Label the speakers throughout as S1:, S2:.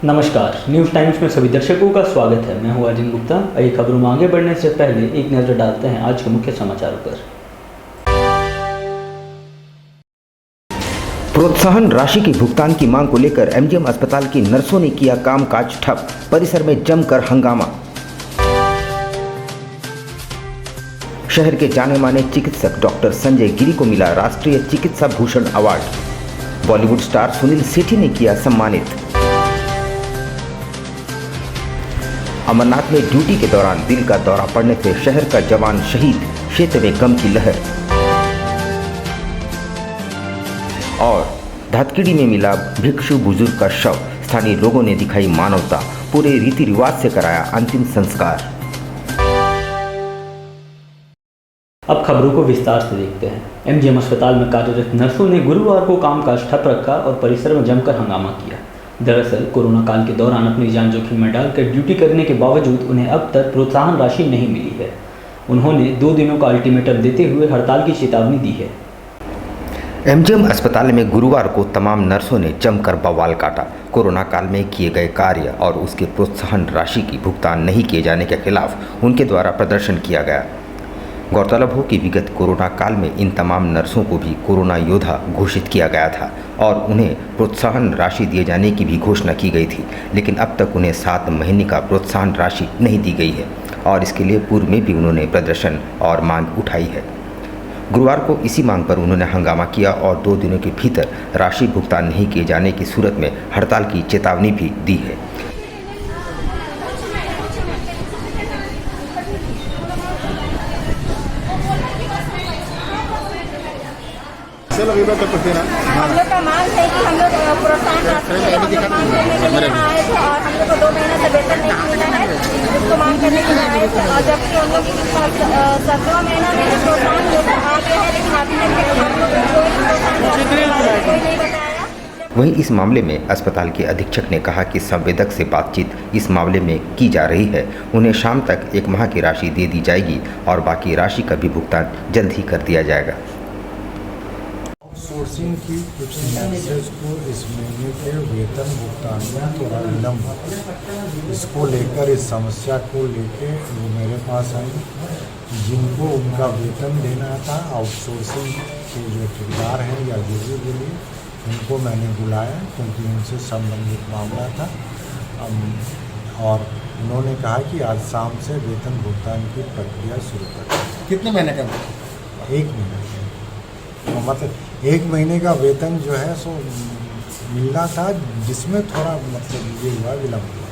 S1: नमस्कार, news times में सभी दर्शकों का स्वागत है। मैं हूं अर्जुन गुप्ता। आइए खबरों में आगे बढ़ने से पहले एक नज़र डालते हैं आज के मुख्य समाचारों पर।
S2: प्रोत्साहन राशि की भुगतान की मांग को लेकर एमजीएम अस्पताल की नर्सों ने किया कामकाज ठप, परिसर में जमकर हंगामा। शहर के जाने माने चिकित्सक डॉक्टर संजय गिरी को मिला राष्ट्रीय चिकित्सा भूषण अवार्ड। बॉलीवुड स्टार सुनील शेट्टी ने किया सम्मानित। अमरनाथ में ड्यूटी के दौरान दिल का दौरा पड़ने से शहर का जवान शहीद, क्षेत्र में गम की लहर। और धतकिड़ी में मिला भिक्षु बुजुर्ग का शव, स्थानीय लोगों ने दिखाई मानवता, पूरे रीति रिवाज से कराया अंतिम संस्कार।
S1: अब खबरों को विस्तार से देखते हैं। एमजीएम अस्पताल में कार्यरत नर्सों ने गुरुवार को कामकाज ठप रखा और परिसर में जमकर हंगामा किया। दरअसल कोरोना काल के दौरान अपनी जान जोखिम में डालकर ड्यूटी करने के बावजूद उन्हें अब तक प्रोत्साहन राशि नहीं मिली है। उन्होंने 2 दिनों का अल्टीमेटम देते हुए हड़ताल की चेतावनी दी है।
S2: एमजीएम अस्पताल में गुरुवार को तमाम नर्सों ने जमकर बवाल काटा। कोरोना काल में किए गए कार्य और उसके प्रोत्साहन राशि की भुगतान नहीं किए जाने के खिलाफ उनके द्वारा प्रदर्शन किया गया। गौरतलब हो कि विगत कोरोना काल में इन तमाम नर्सों को भी कोरोना योद्धा घोषित किया गया था और उन्हें प्रोत्साहन राशि दिए जाने की भी घोषणा की गई थी, लेकिन अब तक उन्हें 7 महीने का प्रोत्साहन राशि नहीं दी गई है और इसके लिए पूर्व में भी उन्होंने प्रदर्शन और मांग उठाई है। गुरुवार को इसी मांग पर उन्होंने हंगामा किया और 2 दिनों के भीतर राशि भुगतान नहीं किए जाने की सूरत में हड़ताल की चेतावनी भी दी है।
S3: हम लोग का मांग है कि हम लोग प्रोत्साहन राशि हम लोग मांग करने के लिए आए थे और हम लोग को 2 महीने से वेतन नहीं मिला है, जिसको मांग करने के लिए आए थे। और जबकि हम लोग 17वां महीना में प्रोत्साहन वेतन आ गया है, लेकिन अभी तक हम लोग को कोई प्रोत्साहन राशि कोई नहीं बताया।
S2: वहीं इस मामले में अस्पताल के अधीक्षक ने कहा कि संवेदक से बातचीत इस मामले में की जा रही है। उन्हें शाम तक 1 माह की राशि दे दी जाएगी और बाकी राशि का भी भुगतान जल्द ही कर दिया जाएगा।
S4: आउटसोर्सिंग की कुछ नर्सेज को इस महीने के वेतन भुगतान में थोड़ा विलम्ब है। इसको लेकर, इस समस्या को लेकर वो मेरे पास आई, जिनको उनका वेतन देना था। आउटसोर्सिंग के जो ठेकेदार हैं या जो भी बोलिए, उनको मैंने बुलाया क्योंकि उनसे संबंधित मामला था। और उन्होंने कहा कि आज शाम से वेतन भुगतान की प्रक्रिया शुरू कर।
S5: कितने महीने का?
S4: 1 महीने का, मतलब 1 महीने का वेतन जो है सो मिलना था, जिसमें थोड़ा मतलब ये हुआ विलम्ब हुआ।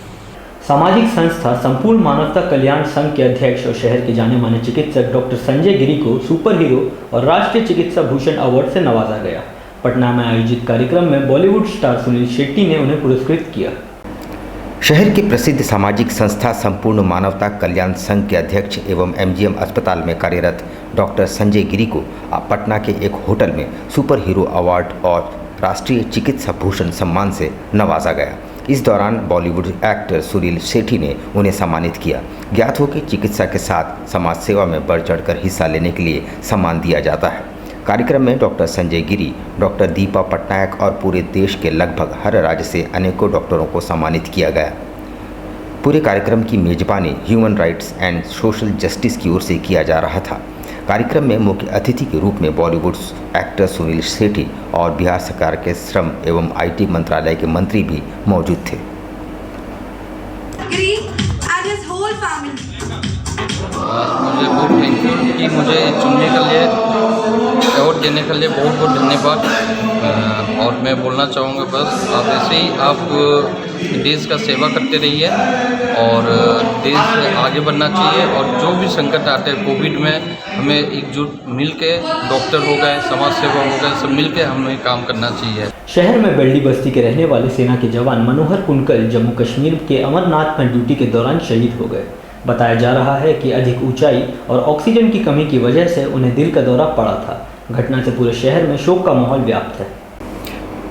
S1: सामाजिक संस्था संपूर्ण मानवता कल्याण संघ के अध्यक्ष और शहर के जाने माने चिकित्सक डॉक्टर संजय गिरी को सुपर हीरो और राष्ट्रीय चिकित्सा भूषण अवार्ड से नवाजा गया। पटना में आयोजित कार्यक्रम में बॉलीवुड स्टार सुनील शेट्टी ने उन्हें पुरस्कृत किया।
S2: शहर के प्रसिद्ध सामाजिक संस्था संपूर्ण मानवता कल्याण संघ के अध्यक्ष एवं एमजीएम अस्पताल में कार्यरत डॉक्टर संजय गिरी को पटना के एक होटल में सुपर हीरो अवार्ड और राष्ट्रीय चिकित्सा भूषण सम्मान से नवाजा गया। इस दौरान बॉलीवुड एक्टर सुनील शेट्टी ने उन्हें सम्मानित किया। ज्ञात हो कि चिकित्सा के साथ समाज सेवा में बढ़ चढ़कर हिस्सा लेने के लिए सम्मान दिया जाता है। कार्यक्रम में डॉक्टर संजय गिरी, डॉक्टर दीपा पटनायक और पूरे देश के लगभग हर राज्य से अनेकों डॉक्टरों को सम्मानित किया गया। पूरे कार्यक्रम की मेजबानी human rights and social justice की ओर से किया जा रहा था। कार्यक्रम में मुख्य अतिथि के रूप में बॉलीवुड एक्टर सुनील शेट्टी और बिहार सरकार के श्रम एवं आईटी मंत्रालय के मंत्री भी मौजूद थे।
S6: मुझे बहुत थैंक यू कि मुझे चुनने के लिए, अवार्ड देने के लिए बहुत बहुत धन्यवाद। और मैं बोलना चाहूँगा बस आप ऐसे ही आप देश का सेवा करते रहिए और देश आगे बढ़ना चाहिए। और जो भी संकट आते हैं कोविड में, हमें एकजुट मिल के, डॉक्टर हो गए, समाज सेवा हो गए, सब मिल के हमें काम करना चाहिए।
S1: शहर में बेल्डी बस्ती के रहने वाले सेना के जवान मनोहर कुनकल जम्मू कश्मीर के अमरनाथ में ड्यूटी के दौरान शहीद हो गए। बताया जा रहा है कि अधिक ऊंचाई और ऑक्सीजन की कमी की वजह से उन्हें दिल का दौरा पड़ा था। घटना से पूरे शहर में शोक का माहौल व्याप्त है।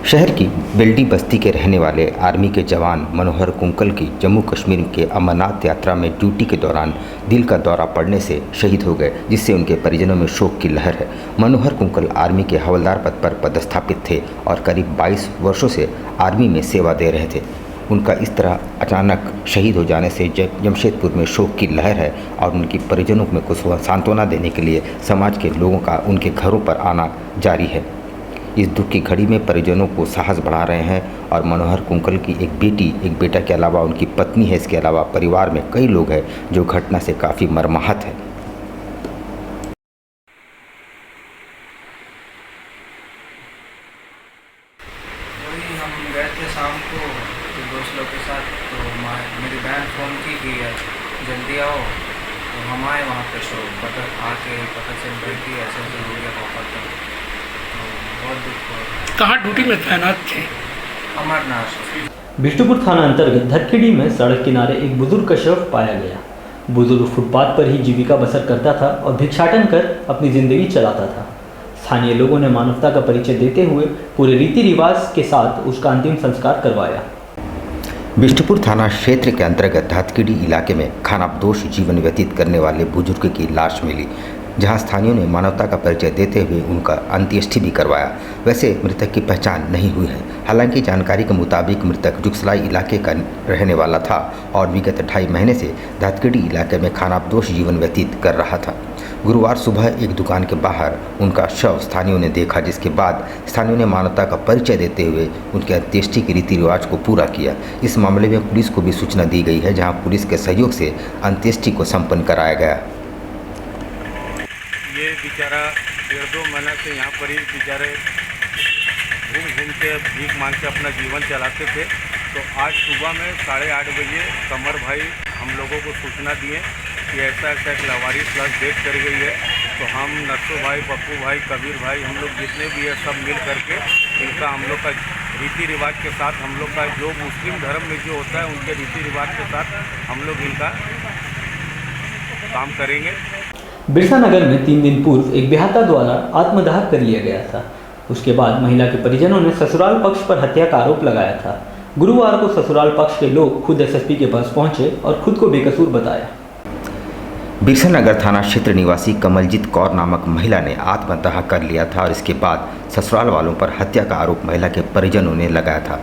S2: शहर की बेल्डी बस्ती के रहने वाले आर्मी के जवान मनोहर कुंकल की जम्मू कश्मीर के अमरनाथ यात्रा में ड्यूटी के दौरान दिल का दौरा पड़ने से शहीद हो गए, जिससे उनके परिजनों में शोक की लहर है। मनोहर कुंकल आर्मी के हवलदार पद पर पदस्थापित थे और करीब 22 वर्षों से आर्मी में सेवा दे रहे थे। उनका इस तरह अचानक शहीद हो जाने से जमशेदपुर में शोक की लहर है और उनके परिजनों में कुछ सांत्वना देने के लिए समाज के लोगों का उनके घरों पर आना जारी है। इस दुख की घड़ी में परिजनों को साहस बढ़ा रहे हैं और मनोहर कुंकल की एक बेटी, एक बेटा के अलावा उनकी पत्नी है। इसके अलावा परिवार में कई लोग हैं जो घटना से काफ़ी मर्माहत है।
S5: वही हम गए थे शाम को तो दोस्त लोग के साथ, तो मेरी बहन फ़ोन की कि जल्दी आओ, तो हम आए वहाँ पे। तो आके पता चल रही थी ऐसे हो गया पापा का, तो बहुत दुख हुआ।
S7: कहाँ ड्यूटी में तैनात थे?
S5: अमरनाथ।
S1: बिष्टुपुर थाना अंतर्गत धरखेड़ी में सड़क किनारे एक बुजुर्ग का शव पाया गया। बुजुर्ग फुटपाथ पर ही जीविका बसर करता था और भिक्षाटन कर अपनी जिंदगी चलाता था। स्थानीय लोगों ने मानवता का परिचय देते हुए पूरे रीति रिवाज के साथ उसका अंतिम संस्कार करवाया।
S2: बिष्टुपुर थाना क्षेत्र के अंतर्गत धातखेड़ी इलाके में खानाबदोश जीवन व्यतीत करने वाले बुजुर्ग की लाश मिली, जहां स्थानियों ने मानवता का परिचय देते हुए उनका अंत्येष्टि भी करवाया। वैसे मृतक की पहचान नहीं हुई है। हालांकि जानकारी के मुताबिक मृतक जुगसलाई इलाके का रहने वाला था और विगत 2.5 महीने से धातखेड़ी इलाके में खानाबदोश जीवन व्यतीत कर रहा था। गुरुवार सुबह एक दुकान के बाहर उनका शव स्थानियों ने देखा, जिसके बाद स्थानियों ने मानवता का परिचय देते हुए उनके अंत्येष्टि के रीति रिवाज को पूरा किया। इस मामले में पुलिस को भी सूचना दी गई है, जहां पुलिस के सहयोग से अंत्येष्टि को संपन्न कराया गया।
S8: ये बेचारा 1.5-2 महीना से यहाँ पर ही बेचारे घूम के भीख मांग के अपना जीवन चलाते थे। तो आज सुबह में 8:30 बजे कमर भाई हम लोगों को सूचना दिए कि ऐसा ऐसा एक लावारिस लाश डेथ कर गई है। तो हम नट्टू भाई, पप्पू भाई, कबीर भाई, हम लोग जितने भी है सब मिल करके इनका हम लोग का रीति रिवाज के साथ, हम लोग का जो मुस्लिम धर्म में जो होता है उनके रीति रिवाज के साथ हम लोग इनका काम करेंगे।
S1: बिरसा नगर में 3 दिन पूर्व एक बेहाता द्वारा आत्मदाह कर लिया गया था। उसके बाद महिला के परिजनों ने ससुराल पक्ष पर हत्या का आरोप लगाया था। गुरुवार को ससुराल पक्ष के लोग खुद एसएसपी के पास पहुंचे और खुद को बेकसूर बताया।
S2: बिरसा नगर थाना क्षेत्र निवासी कमलजीत कौर नामक महिला ने आत्मदाह कर लिया था और इसके बाद ससुराल वालों पर हत्या का आरोप महिला के परिजनों ने लगाया था।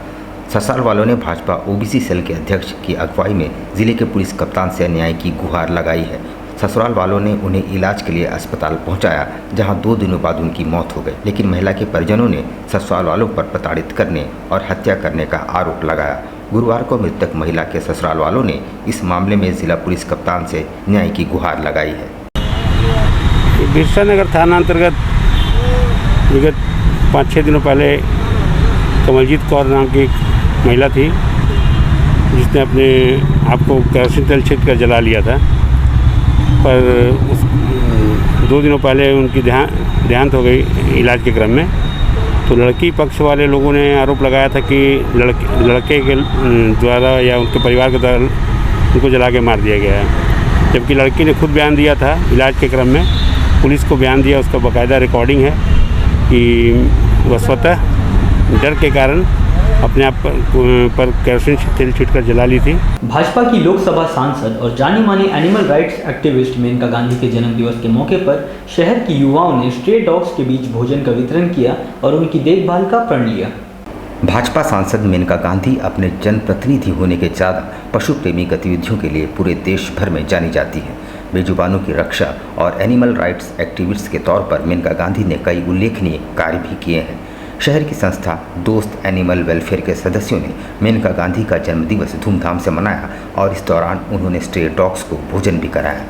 S2: ससुराल वालों ने भाजपा ओबीसी सेल के अध्यक्ष की अगुवाई में जिले के पुलिस कप्तान से न्याय की गुहार लगाई है। ससुराल वालों ने उन्हें इलाज के लिए अस्पताल पहुंचाया, जहां 2 दिनों बाद उनकी मौत हो गई। लेकिन महिला के परिजनों ने ससुराल वालों पर प्रताड़ित करने और हत्या करने का आरोप लगाया। गुरुवार को मृतक महिला के ससुराल वालों ने इस मामले में जिला पुलिस कप्तान से न्याय की गुहार लगाई है।
S8: बिरसा नगर थाना अंतर्गत विगत 5-6 दिनों पहले कमलजीत कौर नाम की एक महिला थी, जिसने अपने आप को केरोसिन तेल छिड़क कर जला लिया था। पर 2 दिनों पहले उनकी देहांत हो गई इलाज के क्रम में। तो लड़की पक्ष वाले लोगों ने आरोप लगाया था कि लड़के के द्वारा या उनके परिवार के द्वारा उनको जला के मार दिया गया है, जबकि लड़की ने खुद बयान दिया था इलाज के क्रम में। पुलिस को बयान दिया, उसका बाकायदा रिकॉर्डिंग है कि वह स्वतः डर के कारण अपने आप पर केरोसिन तेल छिड़कर जला ली थी।
S1: भाजपा की लोकसभा सांसद और जानी मानी animal rights activist Maneka Gandhi के जन्मदिवस के मौके पर शहर की युवाओं ने स्ट्रे डॉग्स के बीच भोजन का वितरण किया और उनकी देखभाल का प्रण लिया।
S2: भाजपा सांसद मेनका गांधी अपने जनप्रतिनिधि होने के ज़्यादा पशु प्रेमी गतिविधियों के लिए पूरे देश भर में जानी जाती है। बेजुबानों की रक्षा और एनिमल राइट्स एक्टिविस्ट के तौर पर मेनका गांधी ने कई उल्लेखनीय कार्य भी किए हैं। शहर की संस्था दोस्त एनिमल वेलफेयर के सदस्यों ने मेनका गांधी का जन्मदिवस धूमधाम से मनाया और इस दौरान उन्होंने स्ट्रे डॉग्स को भोजन भी कराया।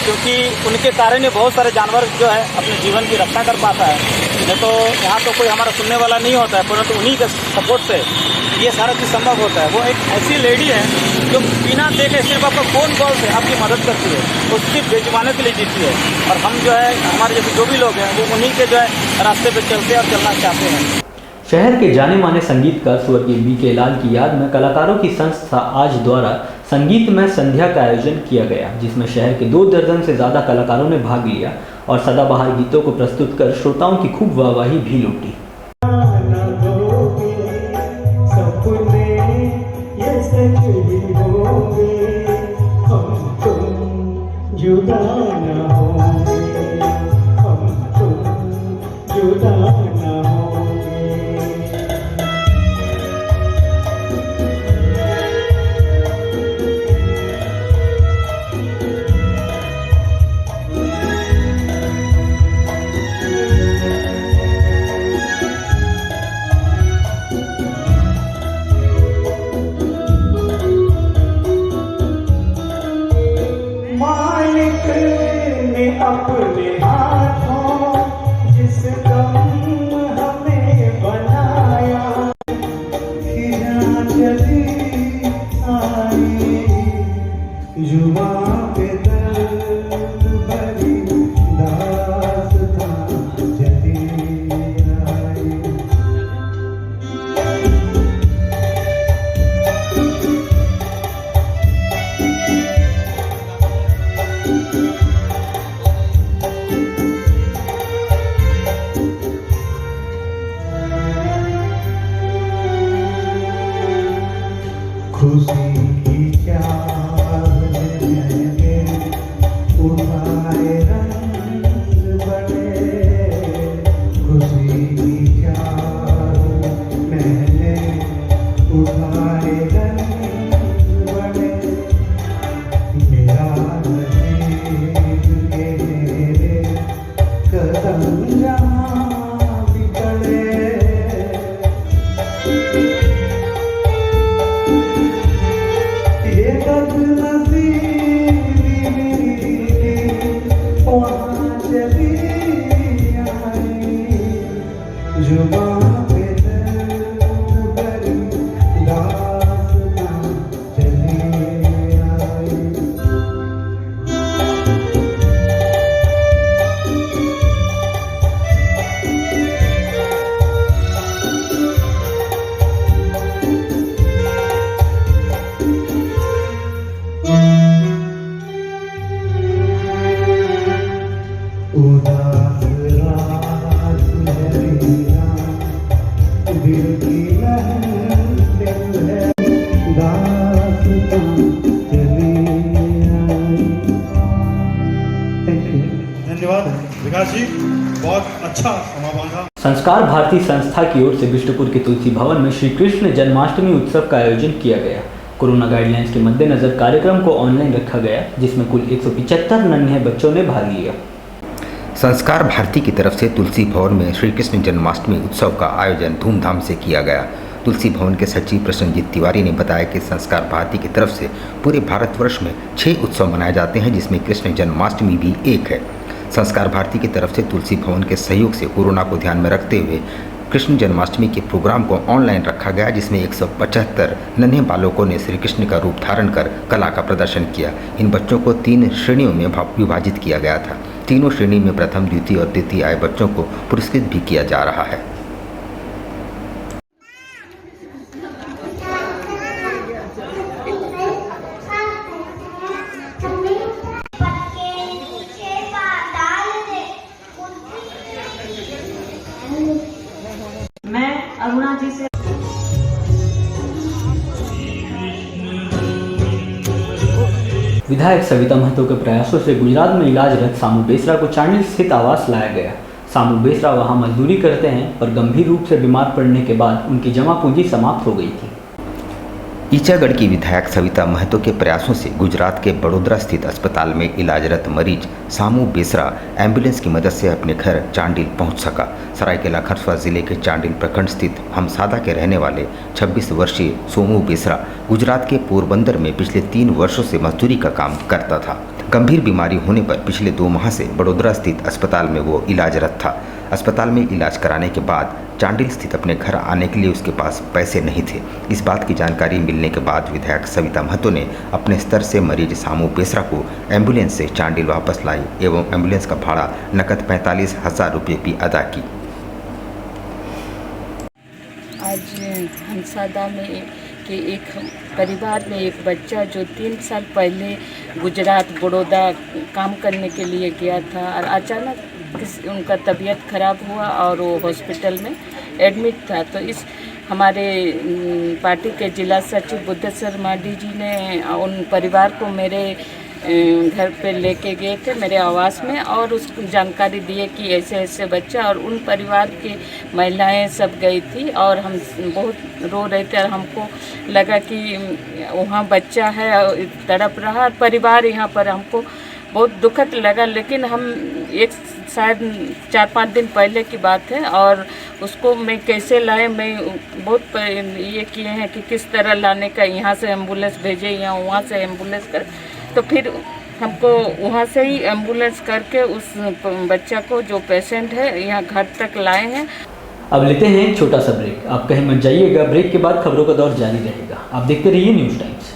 S9: क्योंकि उनके कारण ही बहुत सारे जानवर जो है अपने जीवन की रक्षा कर पाता है। नहीं तो यहाँ तो कोई हमारा सुनने वाला नहीं होता है, परंतु उन्हीं के सपोर्ट से ये सारा चीज़ संभव होता है। वो एक ऐसी लेडी है जो बिना देखे सिर्फ आपका फ़ोन कॉल से आपकी मदद करती है, वो सिर्फ बेजुबानों के लिए जीती है। और हम जो है हमारे जैसे जो भी लोग हैं वो उन्हीं के जो है रास्ते पर चलते और चलना चाहते हैं।
S1: शहर के जाने माने संगीतकार स्वर्गीय BK लाल की याद में कलाकारों की संस्था आज द्वारा संगीतमय संध्या का आयोजन किया गया, जिसमें शहर के 2 दर्जन से ज़्यादा कलाकारों ने भाग लिया और सदाबहार गीतों को प्रस्तुत कर श्रोताओं की खूब वाहवाही भी लूटी।
S7: अपने हाथों जिस गम हमें बनाया, खिजा चली आई जुबां पे दर्द भरी दास्तां चली आई। खुशी की चाह मैंने उठाए रंग बड़े, खुशी की चाह मैंने उठाए रंग बड़े, मेरा नसीब के मेरे कदम जहाँ भी पड़े। जुबां पे दर्द भरी दास्तां चली आई। उदास रात मेरा दिल की महफिल है, दास्तां चली आई।
S10: धन्यवाद विकास जी, बहुत अच्छा समापन था।
S1: संस्कार भारती संस्था की ओर से बिष्टुपुर के तुलसी भवन में श्री कृष्ण जन्माष्टमी उत्सव का आयोजन किया गया। कोरोना गाइडलाइंस के मद्देनजर कार्यक्रम को ऑनलाइन रखा गया, जिसमें कुल 175 नन्हे बच्चों ने भाग लिया।
S2: संस्कार भारती की तरफ से तुलसी भवन में श्री कृष्ण जन्माष्टमी उत्सव का आयोजन धूमधाम से किया गया। तुलसी भवन के सचिव प्रसन्नजीत तिवारी ने बताया कि संस्कार भारती की तरफ से पूरे भारतवर्ष में 6 उत्सव मनाए जाते हैं, जिसमें कृष्ण जन्माष्टमी भी एक है। संस्कार भारती की तरफ से तुलसी भवन के सहयोग से कोरोना को ध्यान में रखते हुए कृष्ण जन्माष्टमी के प्रोग्राम को ऑनलाइन रखा गया, जिसमें 175 नन्हे बालकों ने श्री कृष्ण का रूप धारण कर कला का प्रदर्शन किया। इन बच्चों को 3 श्रेणियों में विभाजित किया गया था। तीनों श्रेणी में प्रथम, द्वितीय और तृतीय आए बच्चों को पुरस्कृत भी किया जा रहा है।
S3: मैं अरुणा जी से
S1: विधायक सविता महतो के प्रयासों से गुजरात में इलाजरत सामू बेसरा को चांडिल स्थित आवास लाया गया। सामू बेसरा वहां मजदूरी करते हैं, पर गंभीर रूप से बीमार पड़ने के बाद उनकी जमा पूंजी समाप्त हो गई थी।
S2: ईचागढ़ की विधायक सविता महतो के प्रयासों से गुजरात के बड़ोदरा स्थित अस्पताल में इलाजरत मरीज सामू बेसरा एम्बुलेंस की मदद से अपने घर चांडिल पहुंच सका। सरायकेला खरसुआ जिले के चांडिल प्रखंड स्थित हमसादा के रहने वाले 26 वर्षीय सोमू बेसरा गुजरात के पोरबंदर में पिछले 3 वर्षों से मजदूरी का काम करता था। गंभीर बीमारी होने पर पिछले 2 माह से बड़ोदरा स्थित अस्पताल में वो इलाजरत था। अस्पताल में इलाज कराने के बाद चांडिल स्थित अपने घर आने के लिए उसके पास पैसे नहीं थे। इस बात की जानकारी मिलने के बाद विधायक सविता महतो ने अपने स्तर से मरीज सामू बेसरा को एम्बुलेंस से चांडिल वापस लाई एवं एम्बुलेंस का भाड़ा नकद 45,000 रुपये भी अदा की।
S11: आज हमसादा में कि एक परिवार में एक बच्चा जो 3 साल पहले गुजरात बड़ौदा काम करने के लिए गया था और अचानक उनका तबीयत खराब हुआ और वो हॉस्पिटल में एडमिट था। तो इस हमारे पार्टी के जिला सचिव बुद्धेश्वर माडी जी ने उन परिवार को मेरे घर पे लेके गए थे, मेरे आवास में, और उसको जानकारी दिए कि ऐसे ऐसे बच्चा, और उन परिवार की महिलाएं सब गई थी और हम बहुत रो रहे थे और हमको लगा कि वहाँ बच्चा है और तड़प रहा और परिवार यहाँ पर, हमको बहुत दुखद लगा। लेकिन हम एक शायद 4-5 दिन पहले की बात है और उसको मैं कैसे लाए, मैं बहुत ये किए हैं कि किस तरह लाने का, यहाँ से एम्बुलेंस भेजे या वहाँ से एम्बुलेंस कर, तो फिर हमको वहाँ से ही एम्बुलेंस करके उस बच्चा को जो पेशेंट है यहाँ घर तक लाए हैं।
S1: अब लेते हैं एक छोटा सा ब्रेक। आप कहीं मत जाइएगा, ब्रेक के बाद खबरों का दौर जारी रहेगा। आप देखते रहिए न्यूज़ टाइम्स।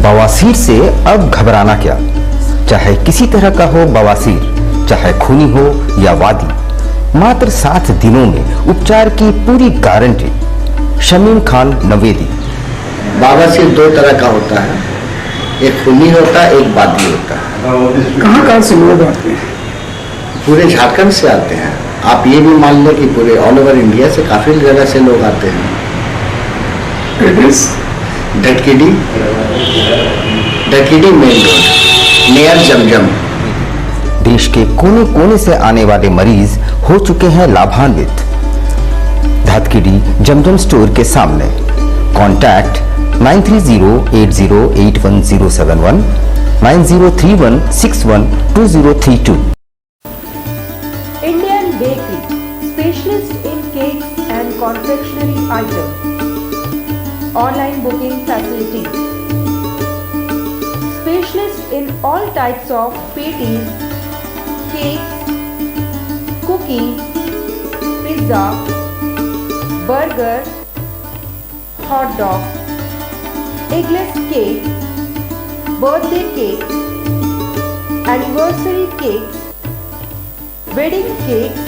S2: बवासीर से अब घबराना क्या, चाहे किसी तरह का हो बवासीर, चाहे खूनी हो या वादी, मात्र 7 दिनों में उपचार की पूरी गारंटी। शमीम खान नवेदी।
S12: बवासीर 2 तरह का होता है, एक खूनी होता है, एक वादी होता है।
S13: कहाँ से लोग आते हैं?
S12: पूरे झारखंड से आते हैं। आप ये भी मान लें कि पूरे ऑल ओवर इंडिया से काफी जगह से लोग आते हैं। ढटकीडी मेन रोड नियर जमजम।
S2: देश के कोने कोने से आने वाले मरीज हो चुके हैं लाभान्वित। धतकीडी जमजम स्टोर के सामने। Contact 9308081071 9031612032।
S14: Indian Bakery, specialist in cakes and confectionery items. Online booking facilities. Specialist in all types of patties, cakes, cookies, pizza, burger, hot dog, eggless cake, birthday cake, anniversary cakes, wedding cakes,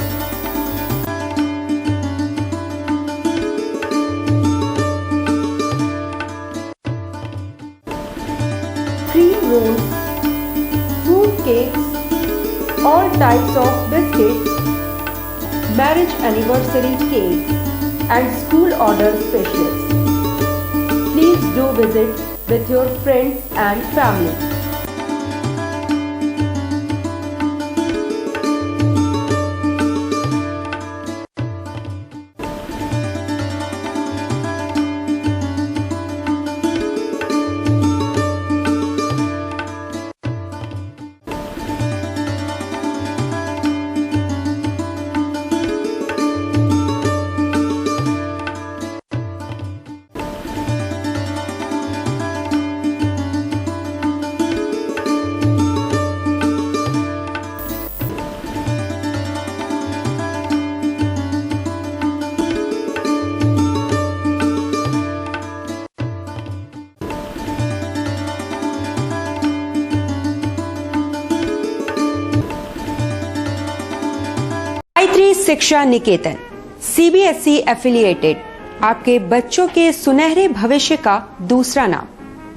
S14: cream rolls, fruit cakes, all types of biscuits, marriage anniversary cakes, and school order specialists. Please do visit with your friends and family.
S15: Gayatri शिक्षा निकेतन CBSE affiliated आपके बच्चों के सुनहरे भविष्य का दूसरा नाम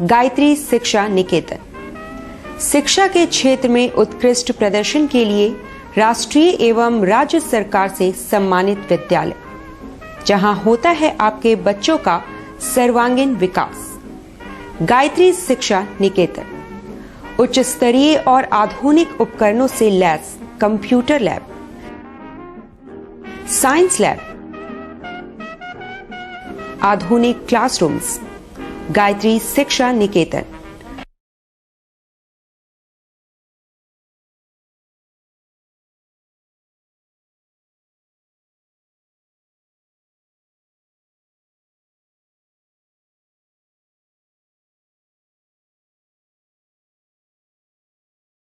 S15: गायत्री शिक्षा निकेतन। शिक्षा के क्षेत्र में उत्कृष्ट प्रदर्शन के लिए राष्ट्रीय एवं राज्य सरकार से सम्मानित विद्यालय, जहां होता है आपके बच्चों का सर्वांगीण विकास। गायत्री शिक्षा निकेतन उच्च स्तरीय और आधुनिक उपकरणों से lace computer lab, science lab, आधुनिक क्लासरूम्स। गायत्री शिक्षा निकेतन